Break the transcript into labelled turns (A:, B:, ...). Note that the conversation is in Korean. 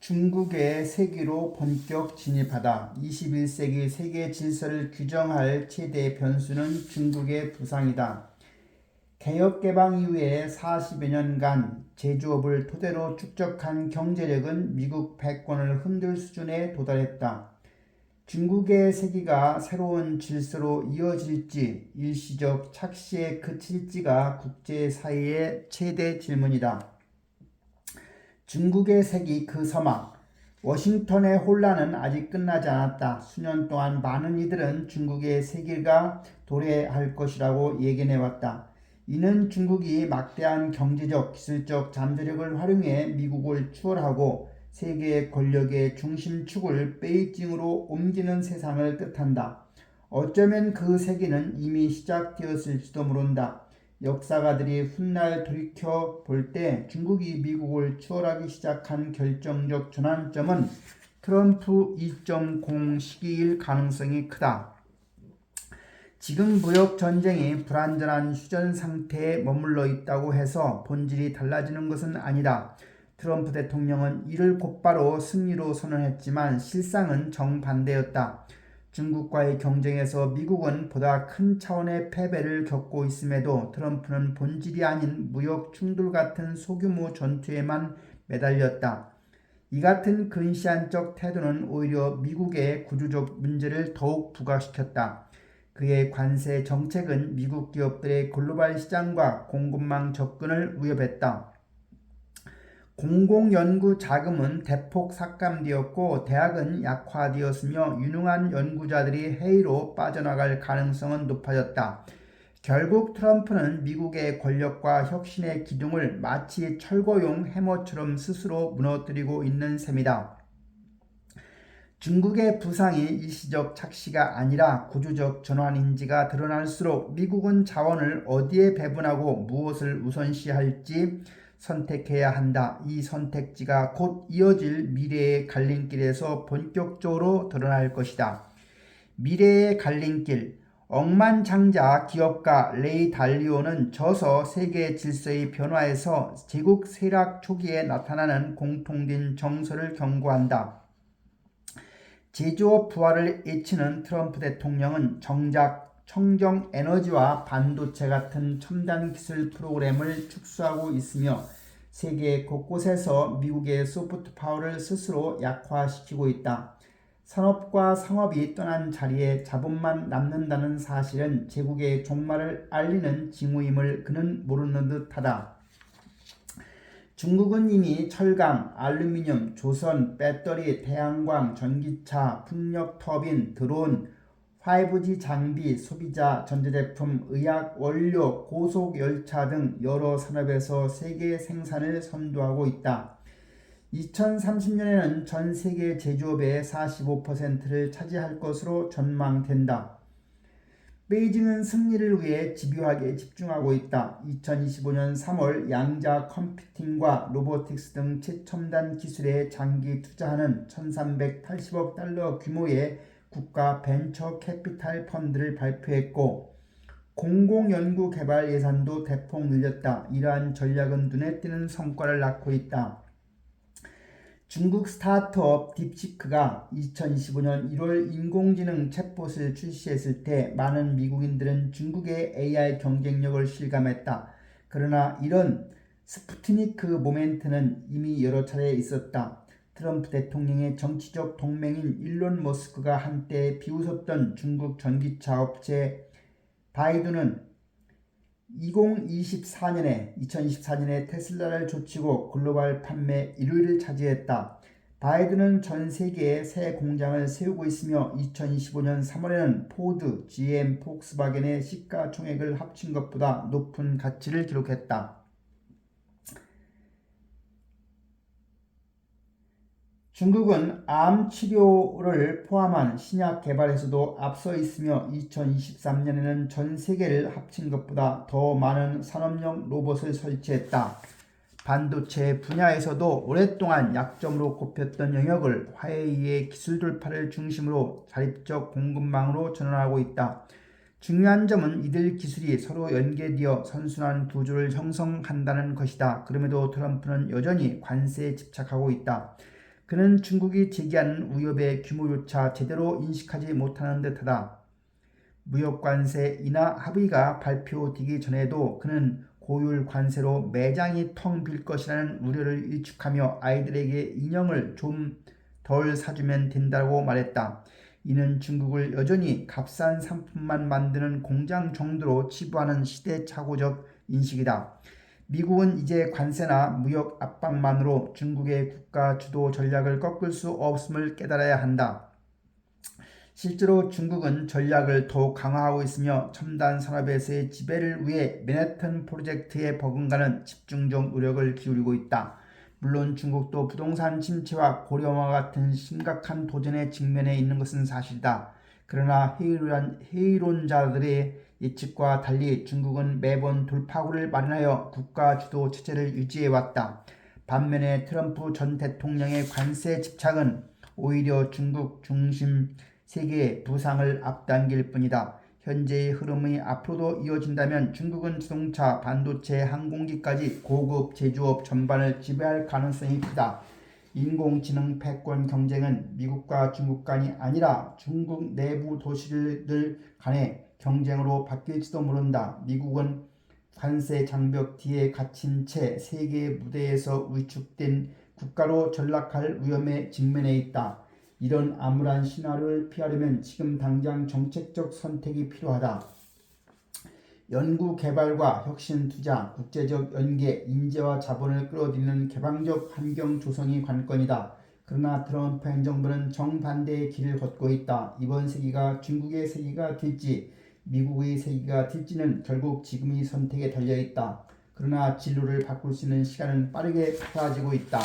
A: 중국의 세기로 본격 진입하다. 21세기 세계 질서를 규정할 최대 변수는 중국의 부상이다. 개혁 개방 이후에 40여 년간 제조업을 토대로 축적한 경제력은 미국 패권을 흔들 수준에 도달했다. 중국의 세기가 새로운 질서로 이어질지 일시적 착시에 그칠지가 국제사회의 최대 질문이다. 중국의 세기 그 서막. 워싱턴의 혼란은 아직 끝나지 않았다. 수년 동안 많은 이들은 중국의 세기가 도래할 것이라고 예견해왔다. 이는 중국이 막대한 경제적, 기술적 잠재력을 활용해 미국을 추월하고 세계 권력의 중심축을 베이징으로 옮기는 세상을 뜻한다. 어쩌면 그 세기는 이미 시작되었을지도 모른다. 역사가들이 훗날 돌이켜 볼 때 중국이 미국을 추월하기 시작한 결정적 전환점은 트럼프 2.0 시기일 가능성이 크다. 지금 무역 전쟁이 불완전한 휴전 상태에 머물러 있다고 해서 본질이 달라지는 것은 아니다. 트럼프 대통령은 이를 곧바로 승리로 선언했지만 실상은 정반대였다. 중국과의 경쟁에서 미국은 보다 큰 차원의 패배를 겪고 있음에도 트럼프는 본질이 아닌 무역 충돌 같은 소규모 전투에만 매달렸다. 이 같은 근시안적 태도는 오히려 미국의 구조적 문제를 더욱 부각시켰다. 그의 관세 정책은 미국 기업들의 글로벌 시장과 공급망 접근을 위협했다. 공공연구 자금은 대폭 삭감되었고 대학은 약화되었으며 유능한 연구자들이 해외로 빠져나갈 가능성은 높아졌다. 결국 트럼프는 미국의 권력과 혁신의 기둥을 마치 철거용 해머처럼 스스로 무너뜨리고 있는 셈이다. 중국의 부상이 일시적 착시가 아니라 구조적 전환인지가 드러날수록 미국은 자원을 어디에 배분하고 무엇을 우선시할지 선택해야 한다. 이 선택지가 곧 이어질 미래의 갈림길에서 본격적으로 드러날 것이다. 미래의 갈림길. 억만장자 기업가 레이 달리오는 저서 세계 질서의 변화에서 제국 쇠락 초기에 나타나는 공통된 정서를 경고한다. 제조업 부활을 외치는 트럼프 대통령은 정작 청정 에너지와 반도체 같은 첨단 기술 프로그램을 축소하고 있으며 세계 곳곳에서 미국의 소프트 파워를 스스로 약화시키고 있다. 산업과 상업이 떠난 자리에 자본만 남는다는 사실은 제국의 종말을 알리는 징후임을 그는 모르는 듯하다. 중국은 이미 철강, 알루미늄, 조선, 배터리, 태양광, 전기차, 풍력 터빈, 드론, 5G 장비, 소비자, 전자제품, 의학, 원료, 고속열차 등 여러 산업에서 세계 생산을 선도하고 있다. 2030년에는 전 세계 제조업의 45%를 차지할 것으로 전망된다. 베이징은 승리를 위해 집요하게 집중하고 있다. 2025년 3월 양자 컴퓨팅과 로보틱스 등 최첨단 기술에 장기 투자하는 1380억 달러 규모의 국가 벤처 캐피탈 펀드를 발표했고 공공연구 개발 예산도 대폭 늘렸다. 이러한 전략은 눈에 띄는 성과를 낳고 있다. 중국 스타트업 딥시크가 2025년 1월 인공지능 챗봇을 출시했을 때 많은 미국인들은 중국의 AI 경쟁력을 실감했다. 그러나 이런 스푸트니크 모멘트는 이미 여러 차례 있었다. 트럼프 대통령의 정치적 동맹인 일론 머스크가 한때 비웃었던 중국 전기차 업체 바이두는 2024년에 테슬라를 쫓고 글로벌 판매 1위를 차지했다. 바이두는 전 세계에 새 공장을 세우고 있으며 2025년 3월에는 포드, GM, 폭스바겐의 시가총액을 합친 것보다 높은 가치를 기록했다. 중국은 암 치료를 포함한 신약 개발에서도 앞서 있으며 2023년에는 전 세계를 합친 것보다 더 많은 산업용 로봇을 설치했다. 반도체 분야에서도 오랫동안 약점으로 꼽혔던 영역을 화웨이의 기술 돌파를 중심으로 자립적 공급망으로 전환하고 있다. 중요한 점은 이들 기술이 서로 연계되어 선순환 구조를 형성한다는 것이다. 그럼에도 트럼프는 여전히 관세에 집착하고 있다. 그는 중국이 제기하는 위협의 규모조차 제대로 인식하지 못하는 듯하다. 무역 관세 인하 합의가 발표되기 전에도 그는 고율 관세로 매장이 텅 빌 것이라는 우려를 일축하며 아이들에게 인형을 좀 덜 사주면 된다고 말했다. 이는 중국을 여전히 값싼 상품만 만드는 공장 정도로 치부하는 시대착오적 인식이다. 미국은 이제 관세나 무역 압박만으로 중국의 국가 주도 전략을 꺾을 수 없음을 깨달아야 한다. 실제로 중국은 전략을 더욱 강화하고 있으며 첨단 산업에서의 지배를 위해 맨해튼 프로젝트에 버금가는 집중적 노력을 기울이고 있다. 물론 중국도 부동산 침체와 고령화 같은 심각한 도전에 직면해 있는 것은 사실이다. 그러나 회의론자들의 예측과 달리 중국은 매번 돌파구를 마련하여 국가 주도 체제를 유지해왔다. 반면에 트럼프 전 대통령의 관세 집착은 오히려 중국 중심 세계의 부상을 앞당길 뿐이다. 현재의 흐름이 앞으로도 이어진다면 중국은 자동차, 반도체, 항공기까지 고급 제조업 전반을 지배할 가능성이 크다. 인공지능 패권 경쟁은 미국과 중국 간이 아니라 중국 내부 도시들 간의 경쟁으로 바뀔지도 모른다. 미국은 관세 장벽 뒤에 갇힌 채 세계 무대에서 위축된 국가로 전락할 위험에 직면해 있다. 이런 암울한 시나리오를 피하려면 지금 당장 정책적 선택이 필요하다. 연구 개발과 혁신 투자, 국제적 연계, 인재와 자본을 끌어들이는 개방적 환경 조성이 관건이다. 그러나 트럼프 행정부는 정반대의 길을 걷고 있다. 이번 세기가 중국의 세기가 될지 미국의 세기가 될지는 결국 지금의 선택에 달려있다. 그러나 진로를 바꿀 수 있는 시간은 빠르게 사라지고 있다.